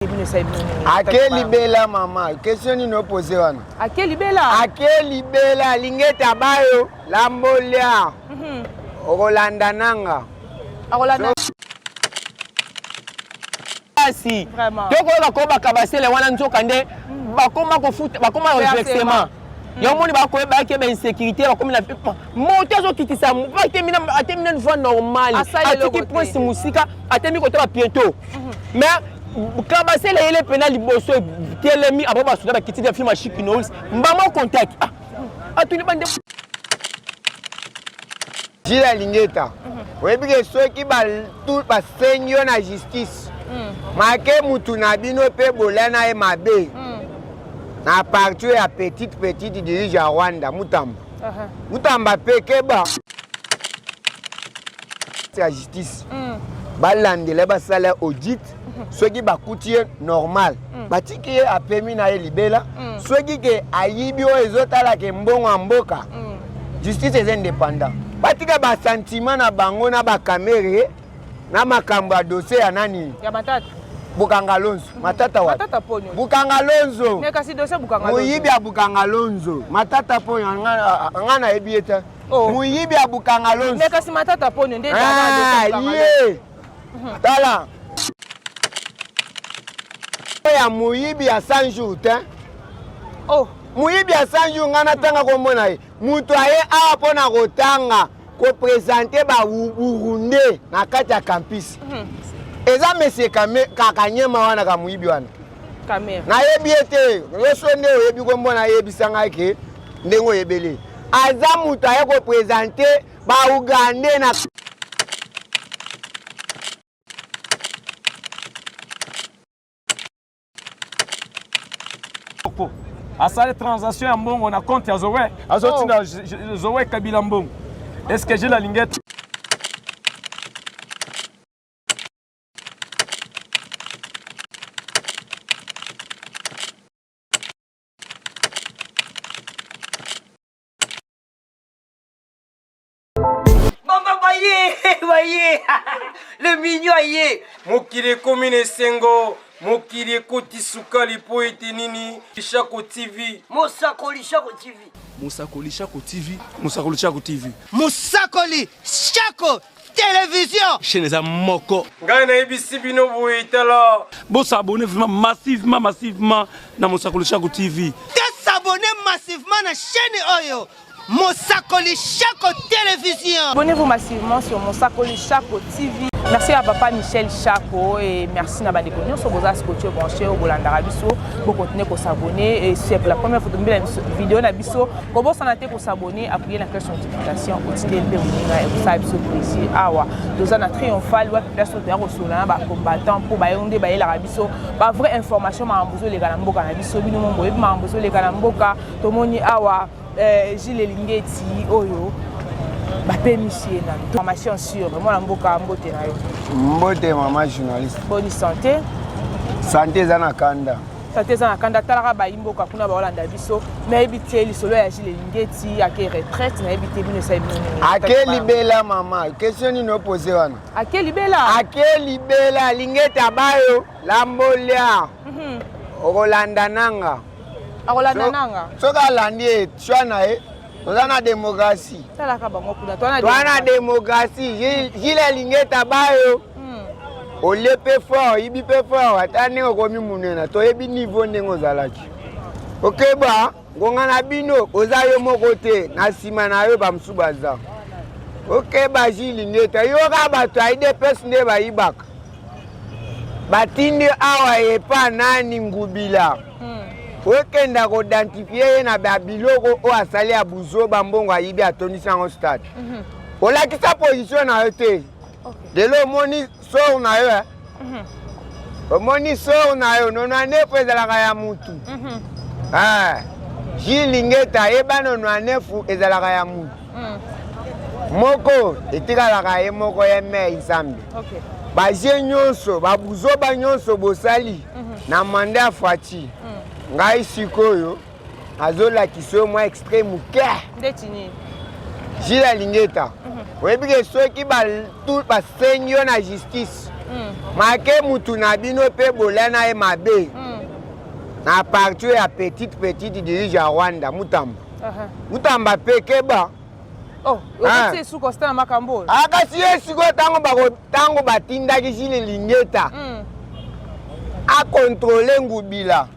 Ake libela mama, question ni no posé wana. Ake libela? Ake libela lingeta bayo lambolia. Rolanda nanga. Rolanda. Si. Doko bakoba kabasele wana nzokande bakoma kofuta bakoma versement. Yomoni bakoye bake ba insécurité bakomi na monter zo kitisa atemina une voie normale. Atiki prince musika atemi kota ba piento. Mais kabasele ele pena liboso telemi ababa suda ba kitisa film Chic Knowles mbamo contact. Atuli bande Jila lingeta. Webike soki ba tout ba seigneur na justice. Make mutu na bino pe bolana e mabe. Na partir ya petite dirige à Rwanda Mutamba. Mutamba pe keba. C'est la justice. Balandele ba sala audit. Soki ba coutier normal. Batiki a permis na libela. Soki ke ayibi o ezotala ke mbongo mboka. Justice est indépendant. Batika ba sentiment na bango na ba caméra. Na makambo ya dossier ya nani? Ya matata. Bukangalonzo. Matata wapi? Matata ponyo. Bukangalonzo. Neka si dossier Bukangalonzo. Muyibi ya Bukangalonzo. Matata ponyo ngana ebieta. Muyibi ya Bukangalonzo. Neka si matata ponyo nde ye. Tala. Ya muyibi ya sanju te. Oh. Muyibi ya sanju ngana tanga komona ye. Mutu aye awa pona kotanga. Ko présenter ba Burundais na kati ya campus. Eza monsieur kakanyema wana ka muyibi wana. Kamera. Na yebi ete, yeso nde oyebi kombo na yebi sanga ke ndengo yebele. Aza mutu aye ko présenter ba Ugandais na asale transaction ya mbongo na compte ya Zoé. Azoti na Zoé Kabila mbongo. Est-ce que j'ai la linguette? Maman, voyez, le mignon aïe. Mokile komine sengo, mokile koti sukali po ete nini, Lishako TV. Mosakoli Shako TV. Mosakoli Shako TV. Mosakoli Shako TV. Mosakoli Shako Télévision. Chaîne za moko. Ngai na ebisi bino boye tala. Bon s'abonner vraiment massivement na Mosakoli Shako TV. S'abonner massivement na chaîne Oyo. Mosakoli Shako Télévision. Abonnez-vous massivement sur Mosakoli Shako TV. Merci à papa Michel Chako et merci à Badeko. Nous sommes à Scotché branché au Bolanda Rabiso. Pour continuer à s'abonner et c'est la première photo de la vidéo Nabiso. Pour vous s'en pour s'abonner, appuyer la cloche de notification au titre de et vous savez ce plaisir. Ah ouais. Deux ans triomphal, ouais, place au terrain au soleil, bah combattant pour baïonde baï la Rabiso. Bah vraie information m'a embosé les galamboka Nabiso, bino mon boy m'a embosé les galamboka. Tomoni awa Gilles Lingeti oyo. Formation sur moi mboka mbote na yo. Mbote mama journaliste. Bonne santé. Santé zana kanda. Santé zana kanda talaka ba imboka kuna ba Holanda biso mais ebité lisolo ya Gilles Lingeti ake retraite na ebité bino sa bino. Ake libela mama, question ni no posé wana. Ake libela? Ake libela lingeta bayo lambolia. Rolanda nanga. Rolanda nanga. Soka landi chwana Tozana démocratie. Tozana démocratie. Gile lingeta bayo. Ole pe fort, ibi pe fort. Atane okomi munena. To yebi niveau ndengo zalaki. Ok ba, ngonga na bino ozayo moko te na sima na yo ba msubaza. Ok ba Gile lingeta. Yo ka bato aide pes nde ba ibaka. Batindi awa epa nani ngubila. Wekenda ko identifier na babiloko o asali ya buzo bambongo ayibi atonisa en stade. Ola kisa position na yote. De lo moni sort na yo. Moni sort na yo nona ne ezalaka ya mutu. Jilingeta ebano nona nefu ezalaka ya mutu. Moko etikalaka ye moko ya me nsambe. Ba je nyonso ba buzo ba nyonso bosali na manda fati. Ngai sikoyo azola kiso moi extrême muke ndetini Gilles Lingeta webike soki ba tout ba seigneur na justice make mutu na bino pe bolana e mabe na partir ya petite dirige ya Rwanda Mutamba pe keba okati esuko stana makambo akasi esiko tango batindaki Gilles Lingeta a contrôler Ngubila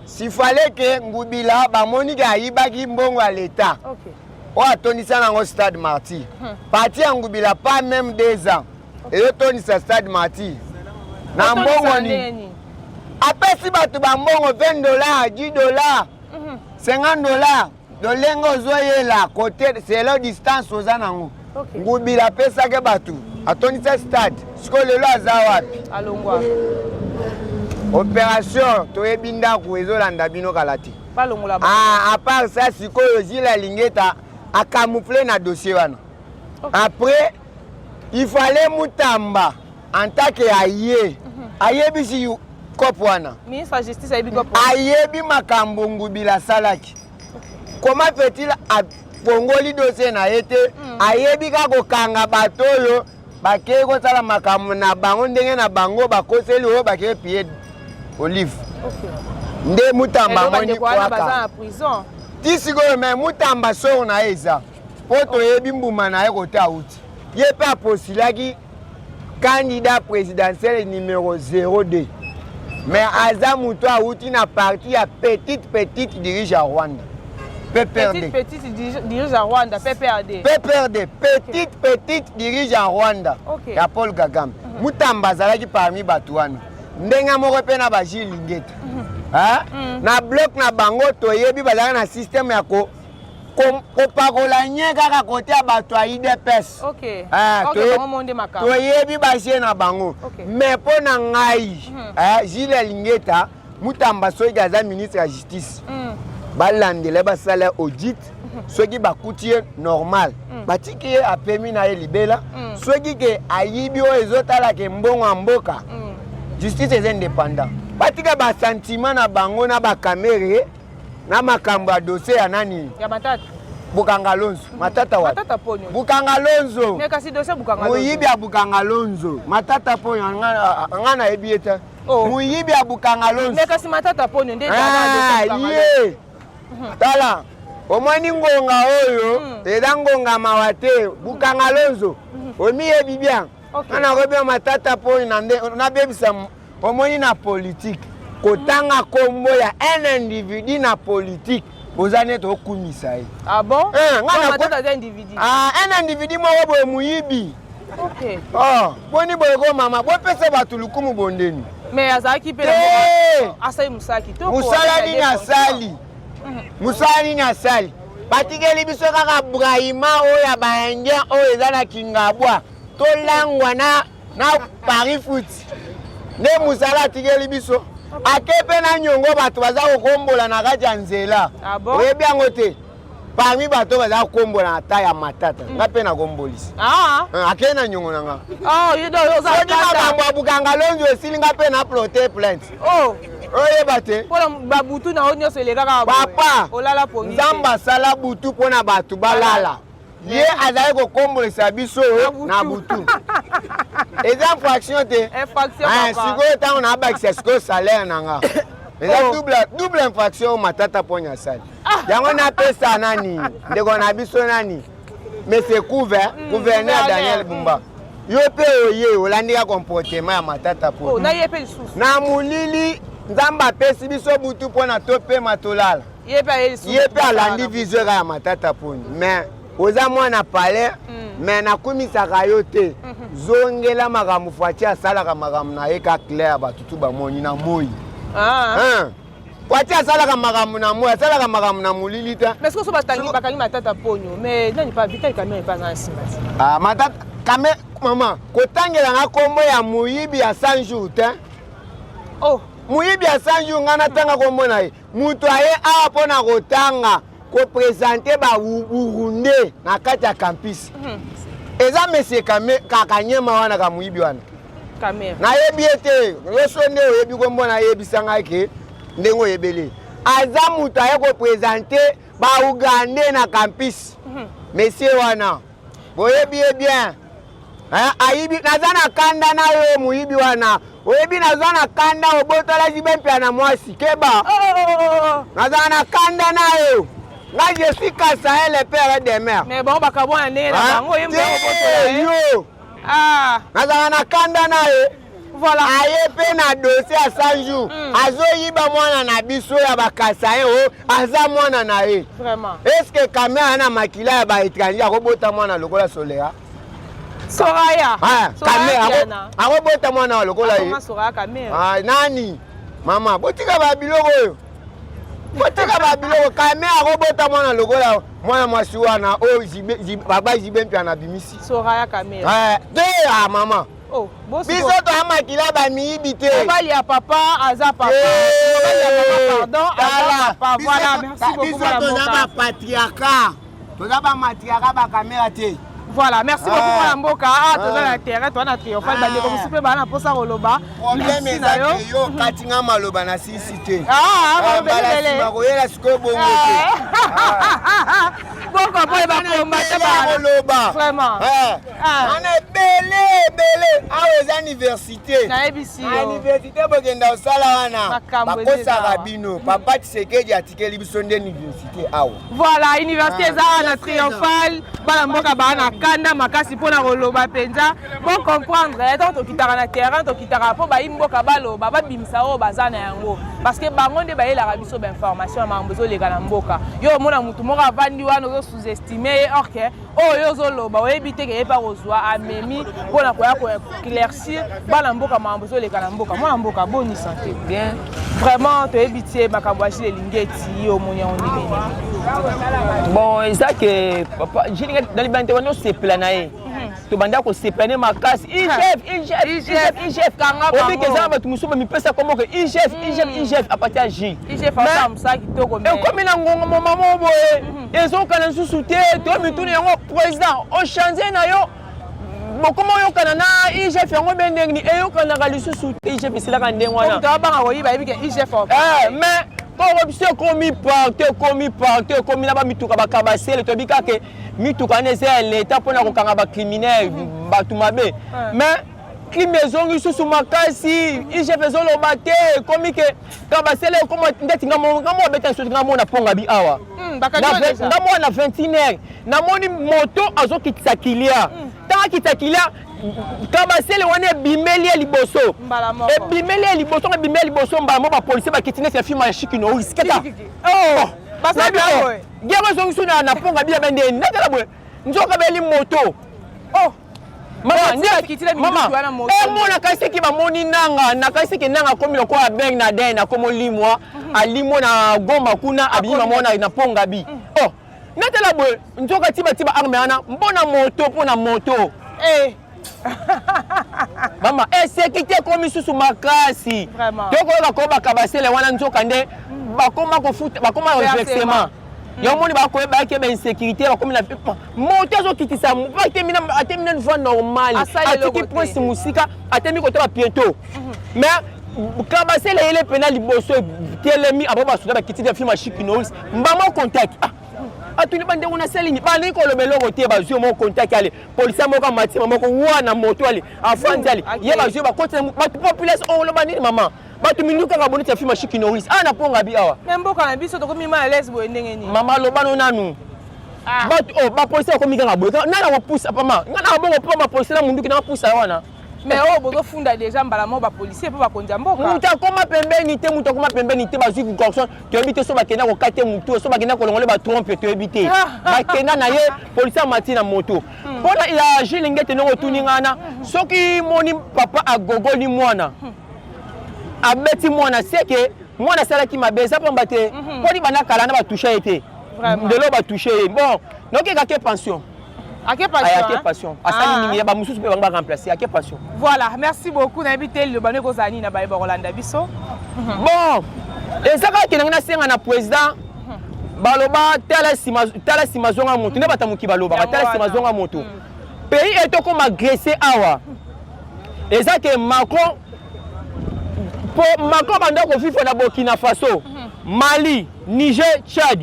s'il fallait que Ngubila bamoni ke ayibaki mbongo ya l'État o atonisa nango Stade Martyr parti ya Ngubila pas même 2 ans et tonisa Stade Martyr na mbongo ni apesi bato bambongo $20 $10 $50 dolengo zoyela côté c'est la distance oza nango Ngubila pesaka bato atonisa stade siko lelo aza wapi alongwa opération toyebi ndako ezolanda bino kala te à part ça sikoyo Gilles Lingeta a camouflé na dossier wana après il fallait Mutamba en tant que ayebi si kopo wana ministre de justice ayebi kopo ayebi makambo Ngubila salaki comment fait-il a pongoli dossier na été ayebi ka kokanga bato oyo bakei kosala makambo na bango ndenge na bango bakoseli oyo bakei pied Olive. Nde Mutamba moni kwaka. Ti sikoyo me Mutamba so na eza. Poto yebi mbuma na ekota uti. Ye pe aposilaki candidat présidentiel numéro 02. Mais aza muto auti na parti ya petite dirige à Rwanda. PPRD. Petite dirige à Rwanda, PPRD. PPRD, petite dirige à Rwanda. Ya Paul Kagame. Mutamba zalaki parmi batuana. Ndenga moko pe na ba Gilles Lingeta na bloc na bango toyebi bazala na système ya ko pakola nye kaka kote ya bato ya IDPS toyebi basie na bango mais mpo na ngai Gilles Lingeta Mutamba soki aza ministre ya justice balandela basala audit soki bakuti ye normal batiki ye apemi na ye libela soki ke ayibi oyo ezotalaka mbongo ya mboka justice est indépendant. Batika ba sentiment na bango na ba kamere na makambo ya dossier ya nani? Ya Matata. Bukanga Lonzo. Matata wapi? Matata ponyo. Bukanga Lonzo. Mais kasi dossier Bukanga Lonzo. Muyibi ya Bukanga Lonzo. Matata ponyo ngana ebieta. Muyibi ya Bukanga Lonzo. Mais kasi Matata ponyo nde dana dossier. Tala. Omwani ngonga oyo, eda ngonga mawate Bukanga Lonzo. Omi yebi bien. Ana robia Matata ponyo na bebisa omoni na politique kotanga kombo ya un individu na politique ozane to kumisa ye. Ah bon? Matata za individu. Un individu moko boye muyibi. OK. Boni boye ko mama bo pesa batu lukumu bondeni. Mais azaki pe asai musaki to. Musala ni asali. Musala ni asali. Batikeli biso kaka Brahima oya ba indien oyo ezana kingabwa. To langwa na Paris foot. Ne musala tigeli biso. Akepe na nyongo bato baza kokombola na kati ya nzela. Oyebi yango te. Parmi bato baza kokombola na ta ya Matata. Ngape na kombolisi. Ake na nyongo na nga. Yido yoza kata. Makambo ya Bukanga Lonzo esili ngape na plote plainte. Oyeba te. Pona babutu na onyo se lekaka papa. Olala pongi. Nzamba sala butu pona bato balala. Ye azali kokombolisa biso na butu. Eza infraction te. Infraction papa. Sikoyo tango na abakisa sikoyo salaire nanga. Eza double infraction Matata ponya sali. Yango na pesa nani? Ndeko na biso nani? Mais c'est gouverneur Daniel Bumba. Yo pe oye olandika comportement ya Matata ponya. Na ye pe lisusu. Na mulili Nzamba pesi biso butu pona tope matolala. Ye pe alandi vision ya Matata ponya. Mais oza mwana palais mais nakumisaka yo te zongela makambo fati asalaka makambo na ye ka clair batutu bamoni na moi fati asalaka makambo na moi asalaka makambo na molili te mais est-ce que bakangi Matata ponyo mais nani pas Vital Kamerhe pas na nsima Matata Kamerhe mama kotangela nga kombo ya moyibi ya 100 jours te moyibi ya 100 jours nga natanga kombo na ye mutu aye awa mpona kotanga ko présenter ba Burunde na kati ya campus. Eza monsieur Kakanyema wana ka muyibi wana. Kamerhe. Na yebi ete, yoso nde oyebi kombo na yebisanga ke ndengo yebele. Aza mutu aye ko présenter ba Ugande na campus. Monsieur wana. Boyebi bien. ayibi naza na kanda na yo muyibi wana oyebi naza na kanda obotola zibe mpya na mwasi keba naza na kanda na yo là je suis Kassaël le père des mères mais bon bakabona ne na bango yembe obotola yo naza na kanda na yo voilà aye pe na dossier à 100 jours azoyiba mwana na biso ya bakasa yo aza mwana na ye vraiment est-ce que caméra na makila ya ba étranger akobota mwana lokola Soleya Soraya caméra akobota mwana lokola ye Soraya caméra nani mama botika ba biloko yo botika ba biloko caméra akobota mwana lokola mwana mwasi wana o baba zibe mpya na bimisi Soraya caméra te mama oh, biso to amakila ba miyibi te mobali ya papa aza papa mobali ya papa pardon aza papa voilà merci beaucoup biso to za ba patriarcat to za ba matriarcat ba caméra te voilà merci beaucoup pour la mboka toza na terrain toza na triomphal bande ko musupe bana posa koloba problème eza ke yo katinga maloba na sisi te belele makoyela sikoyo bongo te boko po ba kombate ba vraiment ana belé awa eza université nayebisi yo université bokenda osala wana bakosaka bino papa Tshisekedi atikeli biso nde université awa voilà université eza na triomphal bana mboka bana kanda makasi mpona koloba mpenza po comprendre ntango tokitaka na terrain tokitaka mpo bayi mboka baloba babimisa oyo baza na yango parce que bango nde bayelaka biso bainformation ya makambo ezoleka na mboka yo omona motu moko avandi wana ozo-sous-estime ye orke oyo ozoloba oyebi te keye mpa kozwa amemi mpona koya koéclaircir bana mboka makambo ezoleka na mboka mwana mboka boni santé bien vraiment toyebi tie makambo ya jile elingi eti omoni yango ndenge nini bon eza ke papa dans les bandes on sepela na ye to banda ko sepela ne makasi chef kanga ba obi kezanga batu musuba mipesa komo ke chef apati a Gilles chef asa musaki toko me comme na ngongo mama boye ezoka nsusu te to mituni yango président o changer na yo bokomo yokana na chef yango bendengni eyokana lisusu te chef silaka ndenge wana to banga koyiba yebi ke chef mais corruption commis commis na ba mituka bakabasele to bikake mituka ne c'est l'état pona ko kanga ba criminel batu mabe mais crime ezongi susu makasi IGF ezoloba te commis ke kabasele comme ndeti ngamo beta susu ngamo na ponga bi awa ngamo na 21h na moni moto azokitisa kilia tanga kitisa kilia kabasele wana ebimeli liboso ebimeli liboso mbala mo ba police ba kitine ya film ya Shikino risketa basabi awe gero zongi suna na ponga bia bende ndela bwe njoka beli moto mama ndia kitile mama mona kasiki ba moni nanga na kasiki nanga komi loko abeng na den na komo limwa alimo na goma kuna abima mona na ponga bi ndela bwe njoka tiba arme ana mbona moto mama sécurité komi susu makasi tokoyoka ko bakabasele wana nzoka nde bakoma kofuta bakoma versement yomoni bakoyeba ke insécurité bakomi na moto azokitisa atemina une voie normale atiki prince musika atemi kote ba bientôt mais kabasele ele pena liboso telemi abo basuda bakitisa film Shikino mbama contact atuni bande una selini bani ko lobelo te bazio mo contact ale police moko matima moko wana moto ale afandi ale ye bazio ba kote batu population on lo bani mama batu minuka ka bonita film Shikino ana ponga bi awa memboka na biso to ko mima à l'aise bo ndenge ni mama lo bano nanu batu ba police ko mika ngabo nana ko pousse papa ngana bongo pa ma police na munduki na pousse wana mais bozo funda déjà mbala mo ba policier po ba konja mboka muta koma pembeni te bazwi corruption to ebite so bakenda ko kate mutu so bakenda ko longole ba trompe to ebite bakenda na ye police amati na moto pona ya Gilles ngete no tuningana soki moni papa agogoli mwana abeti mwana seke mwana salaki mabeza pomba te poni bana kala na ba toucher ete ndelo ba toucher bon noki ka ke pension passion. Voilà, merci beaucoup. Le bonheur que Zani na baïba Rolanda Bisso. Bon, et ça quand on a séné na président, baloba tala simazonga moto, ne batamuki baloba, tala simazonga moto. Pays est comme agressé awa. Et ça que Macron banda ko vivre na Burkina Faso, Mali, Niger, Tchad.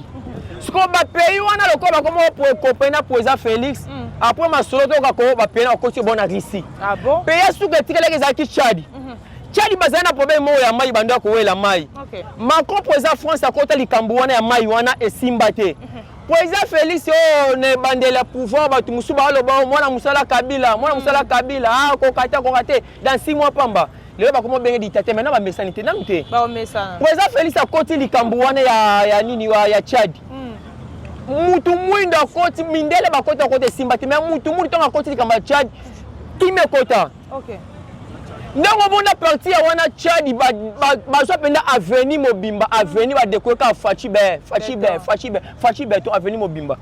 Ce qu'on va payer, on a le corps comme pour président Félix, après ma solo to ko ba pena ko ti bona Russie. Ah bon? Pays sous que tikeleke za ki Tchad. Tchad bazana problème mo ya mai bando ko wela mai. Macron président France akota likambo wana ya mai wana esimba te. Président Félix ne bandela pouvoir batu musuba loba mwana musala Kabila ah ko kate dans 6 mois pamba. Le ba komo benga dictateur maintenant ba mesanité namute. Ba mesana. Président Félix akoti likambo wana ya nini ya Tchad. Mutu mwinda koti mindele bakota kote simba te mais mutu tonga koti likambo ya Tchad qui me kota. OK. Ndongo bona parti ya wana Tchad ba so penda avenir mobimba avenir ba décorer ka Fachibe to avenir mobimba.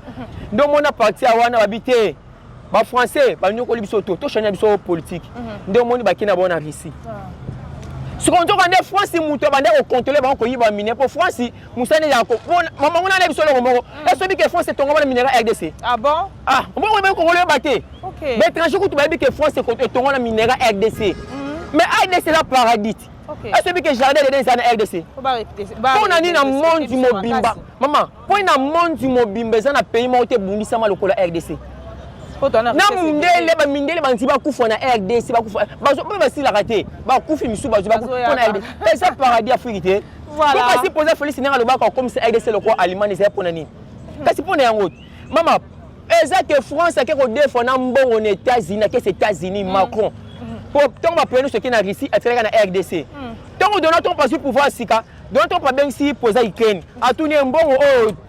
Ndongo bona parti ya wana babité ba français ba nyoko libiso to chanya biso politique. Ndongo moni bakina bona Russie. Ce qu'on dit en France, c'est muto bande au contrôler ba ko yiba miner pour France, musane ya ko. Maman on a biso le romo. Est-ce que France c'est tongo ba minéral RDC? Ah bon? Ah, on va ko le baté. OK. Mais étranger ko to ba bi que France c'est tongo na minéral RDC. Mais RDC là paradis. Est-ce que jardin de des années RDC? On a dit dans monde du mobimba. Maman, pour na monde du mobimba za na pays mo te bundisa ma lokola RDC. Na mindele banti ba kufa na RDC ba kufa. Ba si la raté. Ba kufi misu ba kufa na RDC. C'est paradis africain. Voilà. Quand si poser Félix Néra le ba comme c'est RDC le quoi allemand c'est pour nani. Kasi pour na yango. Maman, exact France qui ko défendre mbongo aux États-Unis que c'est États-Unis Macron. Pour tant va prendre ce qui na Russie et na RDC. Tant on donne ton pas pouvoir sika, donne ton pas bien si poser Ukraine. A tourner mbongo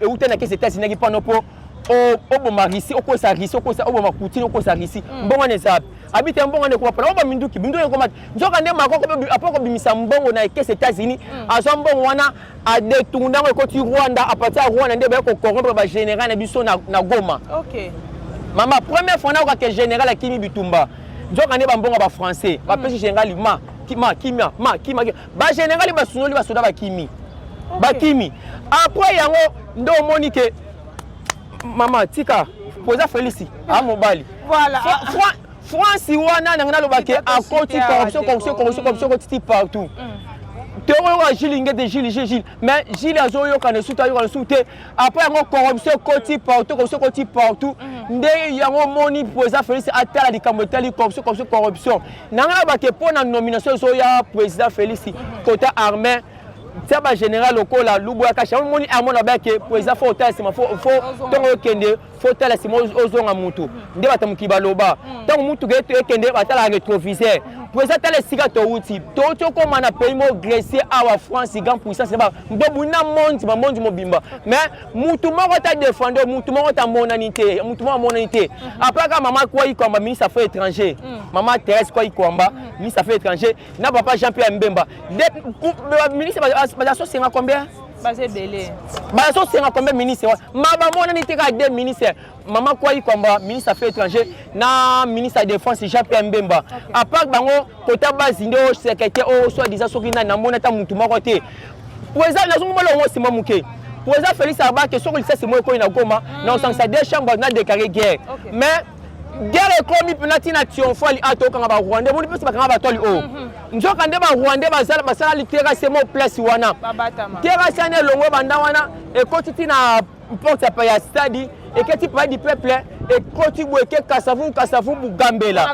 ou tena que c'est États-Unis qui prend pour au bon marisi au quoi ça risque au quoi ça au bon makuti au quoi ça risque bon on est ça habite un bon on est quoi pas on binduki bindu on comment njoka ndema ko après ko bimisa mbongo na que c'est États-Unis azo mbongo wana a détourner ko ti Rwanda à partir de Rwanda ndebe ko corrompre ba général na biso na Goma. OK maman première fois na ko général Akimi Bitumba njoka ndeba mbongo ba français ba pesi général kimia ba général ba sunoli ba soda ba kimi ba kimi après yango ndo monique maman tika posa Félix à mobali voilà France wana ngana lo baké à côté corruption côté partout théorie wa Gilles ngete Gilles mais Gilles azoyo kana suta yo kana sute après yango corruption côté partout ndé yango moni posa Félix atala likambo tali corruption ngana baké pona nomination so ya président Félix côté armée ça va général au la lubo akacha moni amona ba ke président faut tasima faut tongo kende faut tasima ozonga mutu nde batamuki baloba tango mutu ke kende batala rétroviseur président tala sika to uti to ko mana pays mo Grèce awa France grand puissance ba mbobu na monde mobimba mais mutu moko ta défendre mutu moko ta monanité après ka maman quoi ikomba ministre affaires étrangers maman Thérèse quoi ikomba ministre affaires étrangers na papa Jean-Pierre Mbemba ministre baso senga combien basé belé baso senga combien ministre maba monanité ka deux ministères maman quoi ikomba ministre affaires étrangers na ministre de défense Jean-Pierre Mbemba à part bango kota bazinde au secrétaire au soit disant soki na mona ta mutu moko te président na zongo lo ngosima muke président Félix Arba que soko lisa simo ko ina Goma na sansa deux chambres na déclaré guerre mais guerre comme penati na triomphal atoka nga ba Rwanda boni pesi bakanga ba toli o njoka nde ba Rwanda basala litera semo place wana terra sane longo banda wana e kotiti na porte pa ya stade et que tu parles du peuple et continue que kasavu bugambela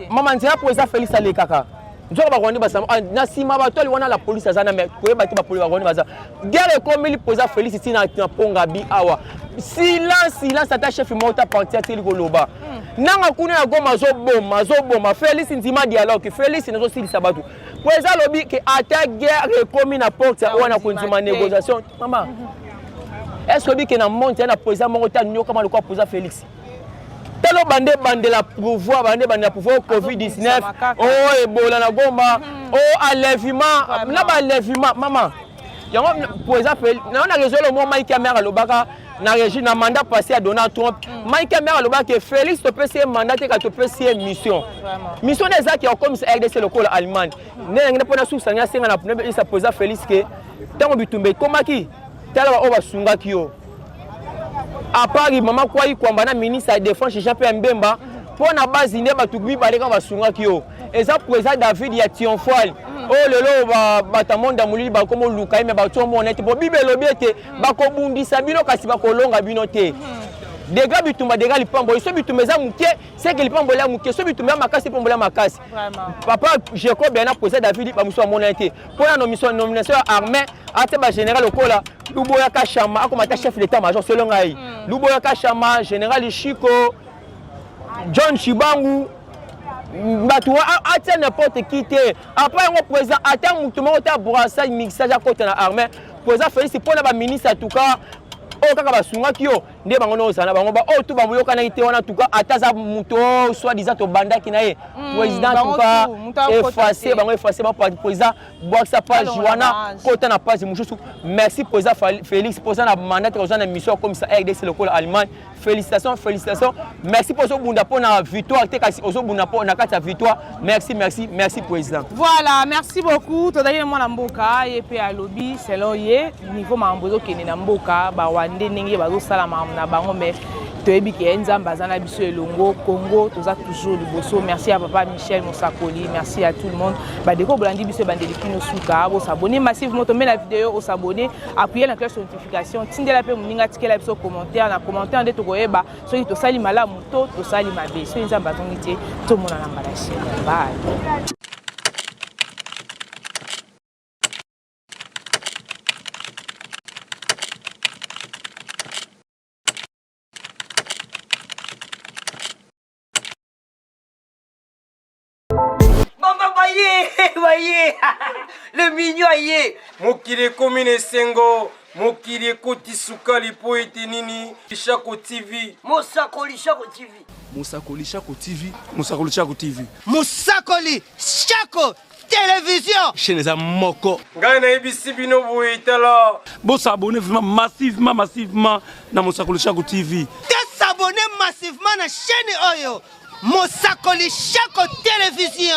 maman nzela président Félix Alekaka njoka ba Rwanda basama na sima ba toli wana la police azana mais ko ba ti ba police ba Rwanda baza guerre comme le président Félix tina ponga bi awa silence ata chef mota parti ateli koloba nanga kuna ya Goma zoboma Félix nzima dialogue Félix nazo silisa batu président lobi que ata guerre comme na porte wana konzima négociation maman est-ce que na monte na président mota nyoka ma le quoi président Félix telo bande la pouvoir Covid-19 oh Ebola na Goma oh enlèvement na ba enlèvement maman yango président Félix na raison le moment Mike Amera lobaka na régime na mandat passé à Donald Trump Mike Amera lobaka Félix to pese mandat te ka to pese mission des actes comme RDC le col Allemagne ne pona sous sanya senga na pona isa président Félix ke tango bitumbe komaki tala ba obasunga kiyo à Paris maman quoi ikwamba na ministre de défense Jean-Pierre Mbemba pour na base ne batubi baleka basunga kiyo eza président David ya triomphal oh lelo batamonda mulili bakomo luka me batombo honnête bo bibelo biete bakobundisa bino kasi bakolonga bino te Dégâts bitumba dégâts lipambo. Ce bitumba za muké, c'est que lipambo la muké. Ce bitumba makasi pombo la makasi. Papa Jacob bien posé David ba muso mona été. Pour la nomination armée, ate ba général okola, Luboya Kachama, akomata chef d'état-major selon ngai. Luboya Kachama, général Chiko, John Chibangu. Batoua a n'importe qui était. Après on président attend mutumo ta brassage mixage à côté na armée. Président Félix pour la ministre en tout cas. Oh kaka basunga kio nde bango no zana bango ba oh tout ba moyoka na ité wana en tout cas ataza muto soit disant to banda ki na ye président en tout cas effacé bango effacé ba président box sa page wana côté na page mususu merci président Félix pour ça na mandat que na mission comme ça RDC local Allemagne félicitations merci pour ce bunda pour na victoire te kasi ozo bunda pour na kata victoire merci président. Voilà, merci beaucoup to dali mo na mboka et puis à lobby selon ye niveau mambozo kene na mboka ba wande ndenge bazo sala na bango mais toyebi ke nzamba bazana biso elongo Congo toza toujours liboso. Merci à papa Michel Mosakoli, merci à tout le monde ba deko bolandi biso bandeli kino suka bo s'abonner massivement tomber la vidéo au s'abonner appuyer la cloche de notification tindela pe muninga tikela biso commentaire na commentaire nde tokoyeba soki to sali malamu to sali mabe so nzamba tongiti to mona na mbalashi. Bye. Voyez, le mignon aïe. Mokile commune Sengo, Mokile Koti Sukali Poete Nini, Shako TV. Mosakoli Shako TV. Mosakoli Shako TV. Mosakoli Shako TV. Mosakoli Shako Télévision. Chaîne za moko. Ngana ebisi bino boitala. Bon s'abonner vraiment massivement na Mosakoli Shako TV. S'abonner massivement na chaîne Oyo. Mosakoli Shako Télévision.